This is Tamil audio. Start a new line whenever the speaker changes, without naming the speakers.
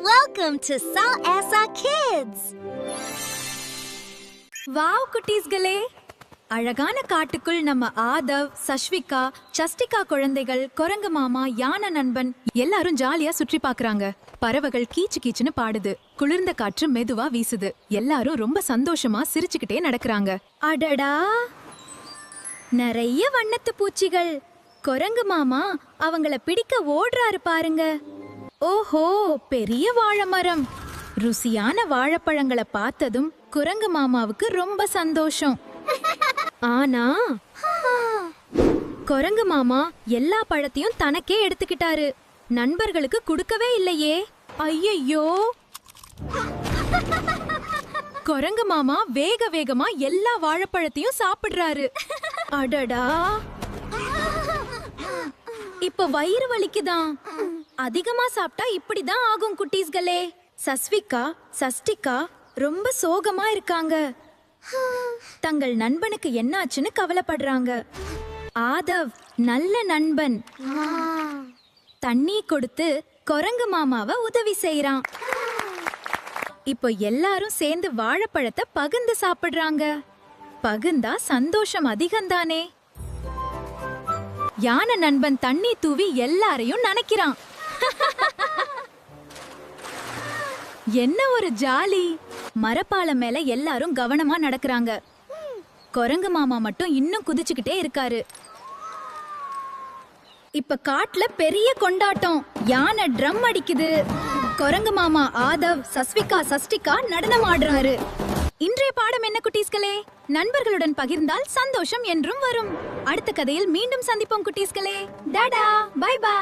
Welcome to Saw Asa Kids.
Wow குட்டீஸ்களே, அழகான காட்டுக்குள் நம்ம ஆதவ், சஷ்விகா, சஸ்டிகா குழந்தைகள், குரங்கு மாமா, யானை நண்பன் எல்லாரும் ஜாலியா சுற்றி பாக்குறாங்க. பறவைகள் கீச்சு கீச்சுன்னு பாடுது. குளிர்ந்த காற்று மெதுவா வீசுது. எல்லாரும் ரொம்ப சந்தோஷமா சிரிச்சுக்கிட்டே நடக்கறாங்க. அடடா, நிறைய வண்ணத்து பூச்சிகள். குரங்கு மாமா அவங்கள பிடிக்க ஓடுறாரு பாருங்க. ஓஹோ, பெரிய வாழை மரம். ருசியான வாழைப்பழங்களை பார்த்ததும் குரங்கு மாமாவுக்கு ரொம்ப சந்தோஷம். ஆனா குரங்கு மாமா எல்லா பழத்தையும் தனக்கே எடுத்துக்கிட்டாரு. நண்பர்களுக்கு கொடுக்கவே இல்லையே. ஐயையோ! குரங்கு மாமா வேக வேகமா எல்லா வாழைப்பழத்தையும் சாப்பிடுறாரு. அடடா, இப்ப வயிறு வலிக்குதான். அதிகமா சாப்பிட்டா இப்படிதான் ஆகும் குட்டீஸ்களே. சஸ்விகா, சஷ்டிகா ரொம்ப சோகமா இருக்காங்க. தங்கள் நண்பனுக்கு என்னாச்சுன்னு கவலைப்படுறாங்க. ஆதவ் நல்ல நண்பன். தண்ணி கொடுத்து குரங்கு மாமாவை உதவி செய்யறான். இப்போ எல்லாரும் சேர்ந்து வாழைப்பழத்தை பகிர்ந்து சாப்பிடுறாங்க. பகிர்ந்தா சந்தோஷம் அதிகம்தானே. யானை நண்பன் தண்ணி தூவி எல்லாரையும் நனைக்கிறான். என்ன ஒரு ஜாலி! மரப்பாலம் மேல எல்லாரும் கவனமா நடக்கறாங்க. குரங்கு மாமா மட்டும் இன்னும் குதிச்சுக்கிட்டே இருக்காரு. இப்ப காட்டுல பெரிய கொண்டாட்டம். யானை ட்ரம் அடிக்குது. குரங்கு மாமா ஆதவ், சஸ்விகா, சஷ்டிகா நடனம் ஆடுறாரு. இன்றைய பாடம் என்ன குட்டீஸ்களே? நண்பர்களுடன் பகிர்ந்தால் சந்தோஷம் என்றும் வரும். அடுத்த கதையில் மீண்டும் சந்திப்போம் குட்டீஸ்களே. Tata, by by.